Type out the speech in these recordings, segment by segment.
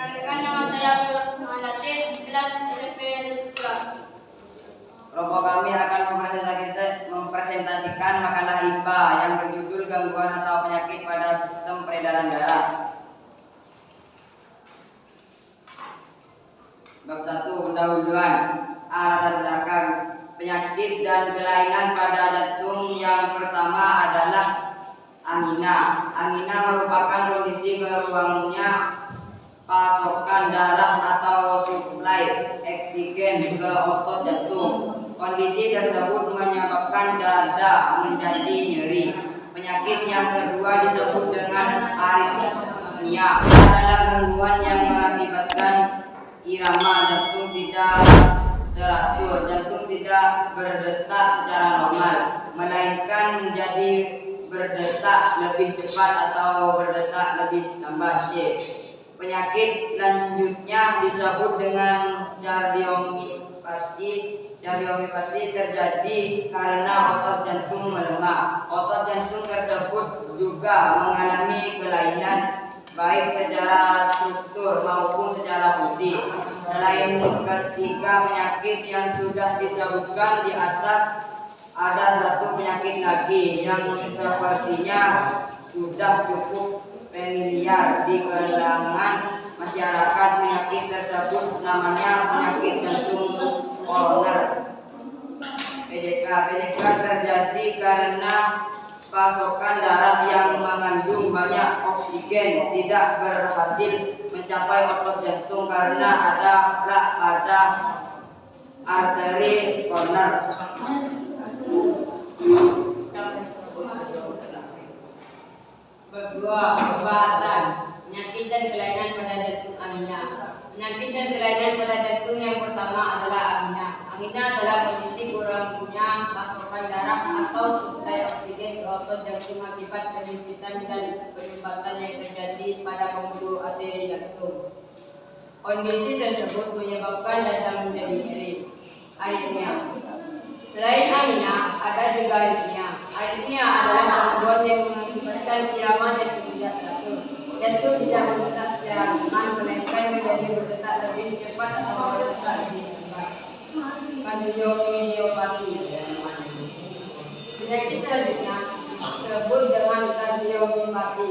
Perkenalkan, nama saya Abdul Latif, kelas SMP Club. Kelompok kami akan mempresentasikan makalah IPA yang berjudul Gangguan atau Penyakit pada Sistem Peredaran Darah. Bab 1, pendahuluan. Latar belakang. Penyakit dan kelainan pada jantung yang pertama adalah angina. Angina merupakan kondisi kurangnya pasokan darah atau suplai oksigen ke otot jantung. Kondisi tersebut menyebabkan dada menjadi nyeri. Penyakit yang kedua disebut dengan aritmia. Adalah gangguan yang mengakibatkan irama jantung tidak teratur. Jantung tidak berdetak secara normal, melainkan menjadi berdetak lebih cepat atau berdetak lebih lambat. Penyakit lanjutnya disebut dengan kardiomyopati. Kardiomyopati terjadi karena otot jantung melemah. Otot jantung tersebut juga mengalami kelainan baik secara struktur maupun secara fungsi. Selain ketiga penyakit yang sudah disebutkan di atas, ada satu penyakit lagi yang sepertinya sudah cukup familiar di kalangan masyarakat. Penyakit tersebut namanya penyakit jantung koroner. PJK terjadi karena pasokan darah yang mengandung banyak oksigen tidak berhasil mencapai otot jantung karena ada plak pada arteri koroner. Bab 2, pembahasan penyakit dan kelainan pada jantung angina. Penyakit dan kelainan pada jantung yang pertama adalah angina. Angina adalah kondisi kurangnya pasokan darah atau suplai oksigen ke otot jantung akibat penyempitan dan penyumbatan yang terjadi pada pembuluh arteri jantung. Kondisi tersebut menyebabkan dada menjadi nyeri. Aritmia. Selain angina, ada juga aritmia. Aritmia adalah gangguan yang mengakibatkan irama jantung tidak teratur. Jantung tidak berdetak secara normal, melainkan menjadi berdetak lebih cepat atau berdetak lebih lambat. Kardiomyopati. Penyakit selanjutnya disebut dengan kardiomyopati.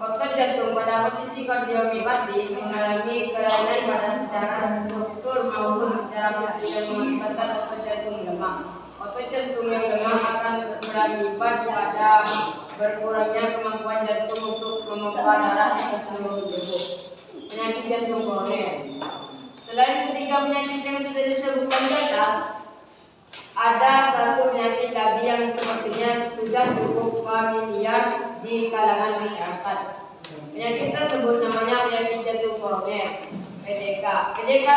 Otot jantung pada kondisi kardiomyopati mengalami kelainan pada secara struktur maupun secara fungsi yang mengakibatkan otot jantung lemah. Otot jantung yang lemah akan berakibat pada berkurangnya kemampuan jantung untuk memompa darah ke seluruh tubuh. Penyakit jantung koroner. Selain ketiga penyakit yang sudah disebutkan di atas, ada satu penyakit lagi yang sepertinya sudah cukup familiar di kalangan masyarakat. Penyakit tersebut namanya penyakit jantung koroner, PJK. PJK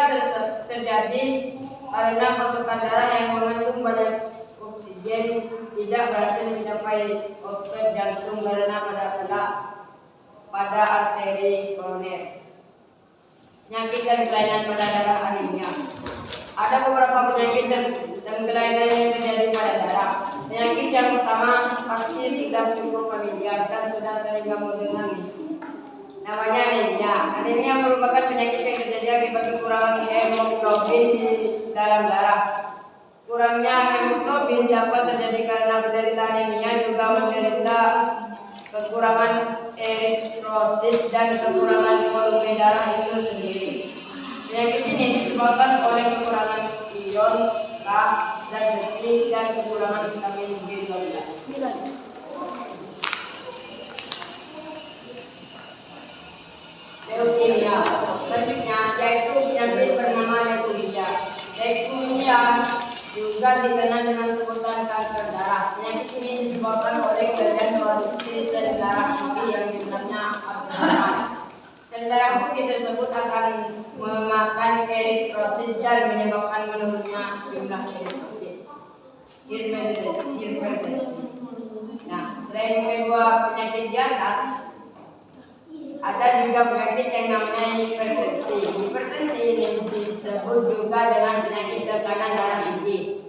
terjadi karena pasokan darah yang mengandung banyak oksigen tidak berhasil mencapai otot jantung karena pada plak pada arteri koroner. Penyakit dan kelainan pada darah anemia. Ada beberapa penyakit dan kelainan yang terjadi pada darah. Penyakit yang pertama pasti sudah cukup familiar dan sudah sering kamu dengar. Namanya anemia. Anemia merupakan penyakit yang terjadi akibat kekurangan hemoglobin di dalam darah. Kurangnya hemoglobin dapat terjadi karena penderita anemia juga menderita kekurangan eritrosit dan kekurangan volume darah itu sendiri. Penyakit ini disebabkan oleh kekurangan ion K, zat besi, dan kekurangan vitamin B12. Leukemia. Selanjutnya yaitu penyakit bernama leukemia. Leukemia juga dikenal dengan sebutan kanker darah. Penyakit ini disebabkan oleh kelebihan produksi sel darah putih yang jumlahnya abnormal. Sel darah putih tersebut akan memakan eritrosit dan menyebabkan menurunnya jumlah eritrosit. Hipertensi. Nah, selain kedua penyakit di atas, ada juga penyakit yang namanya hipertensi. Hipertensi ini disebut juga dengan penyakit tekanan darah tinggi.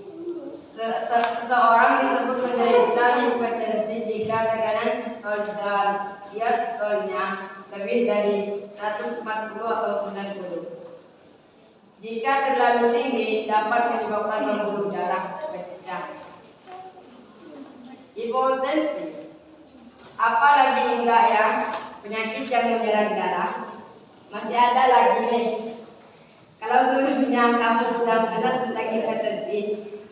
Seseorang disebut menderita hipertensi jika tekanan sistol dan diastolnya lebih dari 140 atau 90. Jika terlalu tinggi dapat menyebabkan pembuluh darah pecah. Hipotensi, apalagi enggak ya penyakit yang menyerang darah. Masih ada lagi nih. Kalau sebelumnya kamu sudah mengenal tentang hipertensi,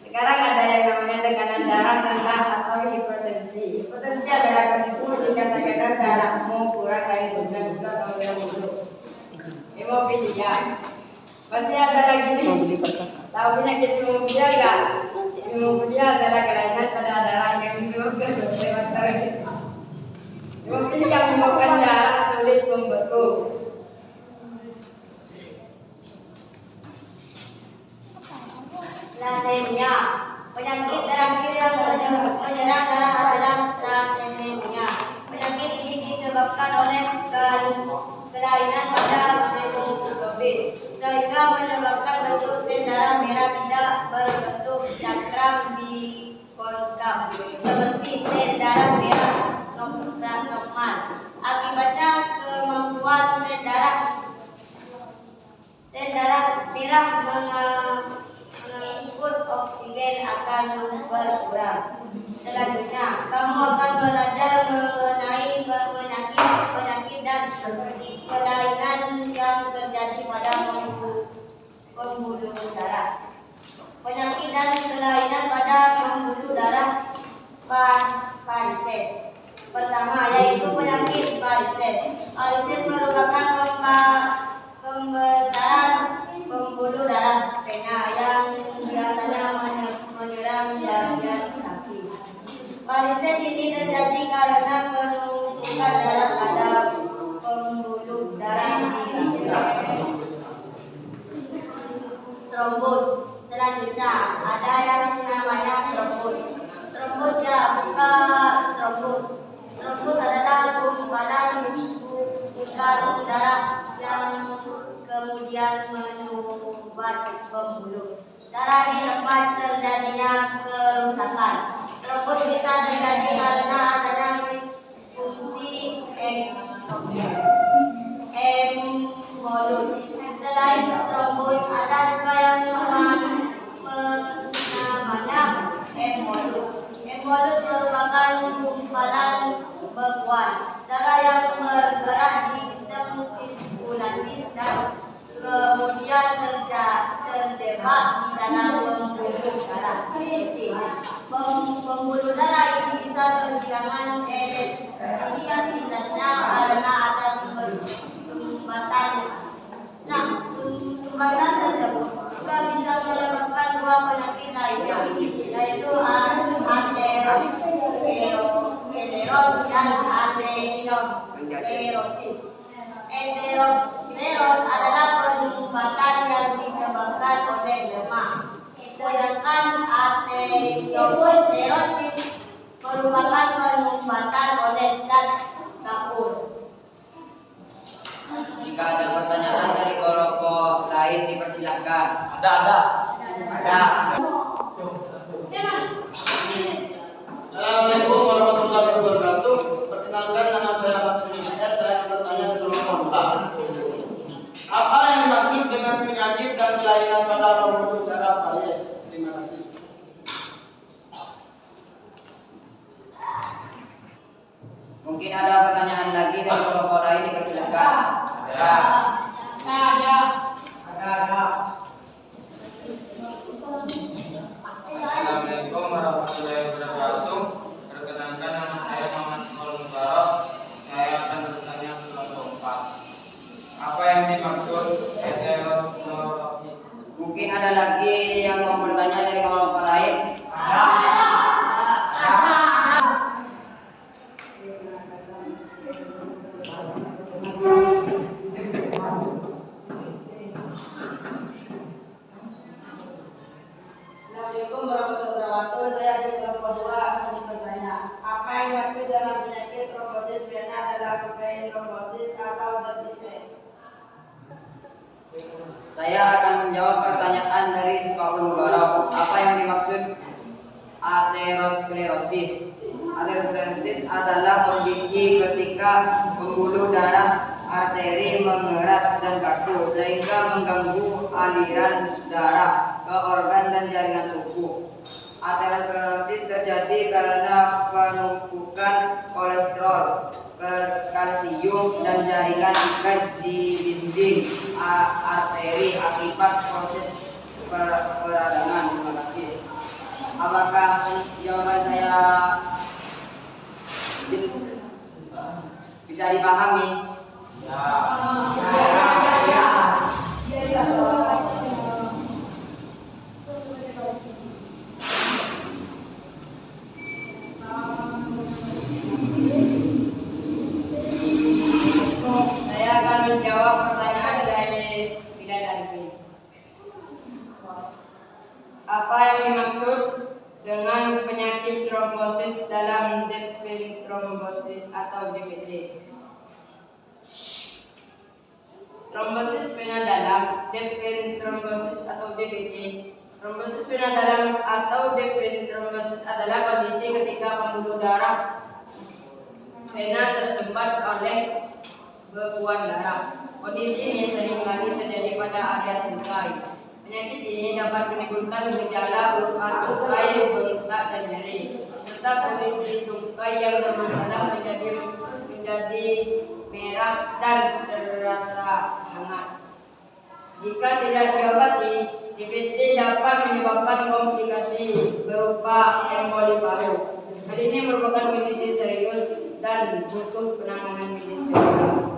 sekarang ada yang namanya tekanan darah rendah atau hipertensi. Hipertensi adalah kondisi ketika tekanan darahmu kurang dari 90 atau 90. Hemofilia. Masih ada lagi nih. Tahu penyakit hemofilia enggak? Hemofilia adalah kelainan pada darah yang disebabkan oleh bakteri. Hemofilia menyebabkan darah sulit membeku. Thalassemia, penyakit terakhir yang menyerang darah adalah thalassemia. Penyakit ini disebabkan oleh kelainan pada hemoglobin, sehingga menyebabkan bentuk sel darah merah tidak berbentuk cakram bikoskam seperti sel darah merah normal. Akibatnya kemampuan sel darah merah mengangkut oksigen akan berkurang. Selanjutnya, kamu akan belajar mengenai penyakit dan kelainan yang terjadi pada pembuluh darah. Penyakit dan kelainan pada pembuluh darah varises. Pertama yaitu penyakit varises. Varises merupakan pembesaran pembuluh darah vena yang biasanya menyerang bagian kaki. Varises ini terjadi karena penumpukan darah pada pembuluh darah di sekitar. Trombus. Selanjutnya ada yang namanya trombus. Trombus ya bukan trombus. Trombus adalah gumpalan besar darah yang kemudian menyumbat pembuluh darah di tempat terjadinya kerusakan. Trombus bisa terjadi karena adanya fungsi embolus. Selain trombus, ada juga yang namanya embolus. Embolus merupakan gumpalan bekuan darah yang bergerak di sistem sirkulasi dan kemudian terjebak di dalam pembuluh darah. Pembuluh darah ini bisa kehilangan elektrisitasnya karena ada sumbatan. Nah, sumbatan tersebut juga bisa menyebabkan dua penyakit lainnya, yaitu aterosklerosis dan ateriosklerosis. Aterosklerosis adalah penyumbatan yang disebabkan oleh lemak, sedangkan ateriosklerosis merupakan penyumbatan oleh zat kapur. Jika ada pertanyaan dari kelompok lain dipersilakan. Ada. Assalamualaikum warahmatullahi wabarakatuh. Perkenalkan, nama saya Patri Mister. Saya bertanya ke kelompok 4. Apa yang dimaksud dengan penyakit dan kelainan pada pembuluh darah varies? Terima kasih. Mungkin ada pertanyaan lagi dari kelompok lain dipersilakan. Ada. Assalamualaikum warahmatullahi wabarakatuh. Perkenalkan, nama saya Muhammad Ismail Mubarak. Saya akan bertanya ke kelompok 4. Apa yang dimaksud aterosclerosis? Mungkin ada lagi yang mau bertanya dari kelompok lain. Assalamualaikum warahmatullahi wabarakatuh. Saya di kelompok 2 akan bertanya, apa yang dimaksud dengan penyakit trombosis vena adalah vein trombosis atau defect? Saya akan menjawab pertanyaan dari Sifahul Mubarak. Apa yang dimaksud aterosklerosis? Aterosklerosis adalah kondisi ketika pembuluh darah arteri mengeras dan kaku sehingga mengganggu aliran darah ke organ dan jaringan tubuh. Aterosklerosis terjadi karena penumpukan kolesterol, kalsium, dan jaringan ikat di dinding arteri akibat proses peradangan. Terima kasih. Apakah jawaban saya bisa dipahami? Saya akan menjawab pertanyaan dari Bilal Arifin. Apa yang dimaksud dengan penyakit trombosis dalam defin trombosis atau DVT? Trombosis vena dalam, defin trombosis atau DVT. Trombosis vena dalam atau defin trombosis adalah kondisi ketika pembuluh darah vena tersumbat oleh bekuan darah. Kondisi ini seringkali terjadi pada area tungkai. Penyakit ini dapat menimbulkan gejala berupa tungkai, bengkak, dan nyeri, serta kulit di tungkai yang bermasalah menjadi merah dan terasa hangat. Jika tidak diobati, DVT dapat menyebabkan komplikasi berupa emboli paru. Hal ini merupakan kondisi serius dan butuh penanganan medis segera.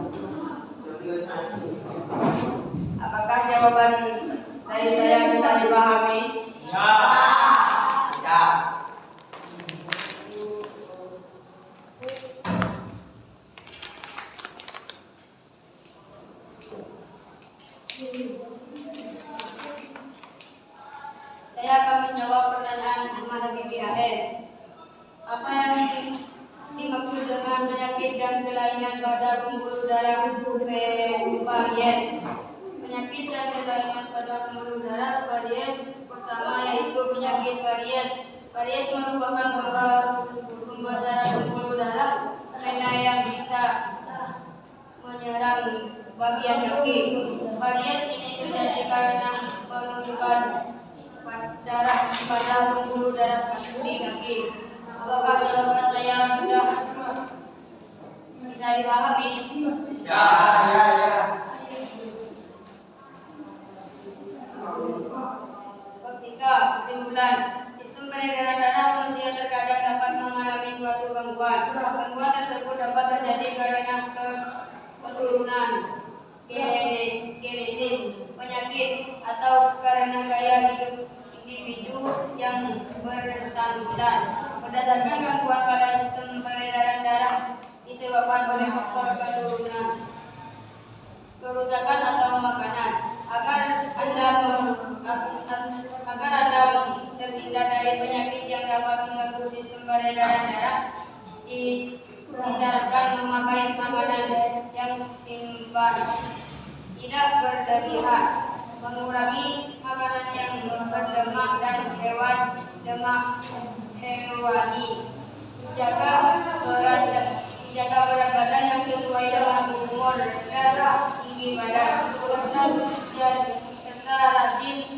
Apakah jawaban dari saya bisa dipahami? Ya. Bisa. Saya akan menjawab pertanyaan Ahmad Habibie Ahen. Apa yang dimaksud dengan penyakit dan kelainan pada pembuluh darah varies? Penyakit dan kelainan pada pembuluh darah varies pertama yaitu penyakit varies. Varies merupakan pembesaran pembuluh darah vena yang bisa menyerang bagian kaki. Varies ini terjadi karena penumpukan darah pada pembuluh darah di kaki. Apakah jawaban saya sudah bisa dipahami? Ya. Ketiga, kesimpulan. Sistem peredaran darah manusia terkadang dapat mengalami suatu gangguan. Gangguan tersebut dapat terjadi karena keturunan, genetis, penyakit, atau karena gaya hidup individu yang bersangkutan. Berdasarkan gangguan pada sistem peredaran darah disebabkan oleh faktor keturunan, kerusakan atau makanan. Agar Anda terhindar dari penyakit yang dapat mengganggu sistem peredaran darah, disarankan memakai makanan yang seimbang, tidak berlebihan, mengurangi makanan yang berlemak dan lemak hewani, menjaga berat badan yang sesuai dengan umur dan tinggi badan, serta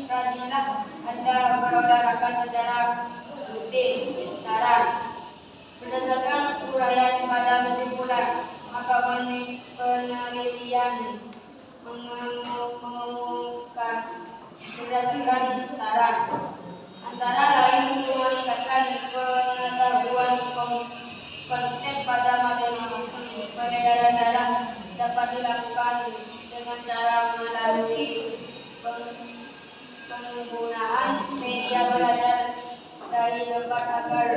rajinlah Anda berolahraga secara rutin. Saran berdasarkan uraian pada kesimpulan, maka penelitian mengumumkan berdasarkan saran antara lain meningkatkan pengetahuan konsep pada materi sistem peredaran darah dapat dilakukan dengan cara melalui penggunaan media belajar dari tempat agar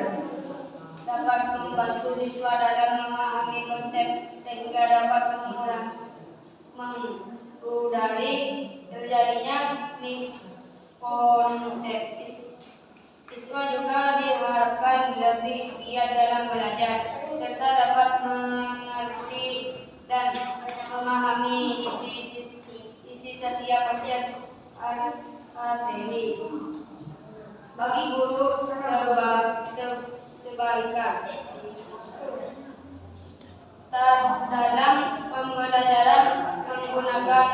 dapat membantu siswa dalam memahami konsep sehingga dapat menghindari terjadinya miskonsepsi. Siswa juga diharapkan lebih giat dalam belajar serta dapat mengerti dan memahami isi setiap bagian materi. Bagi guru sebaliknya, dalam pembelajaran menggunakan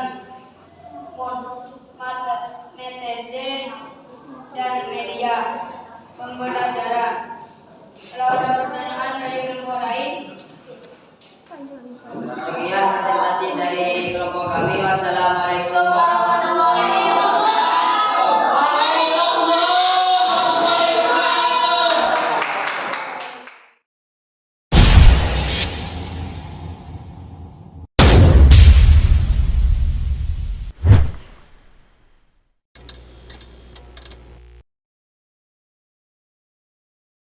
metode dan media pembelajaran. Kalau ada pertanyaan dari kelompok lain, Sekian presentasi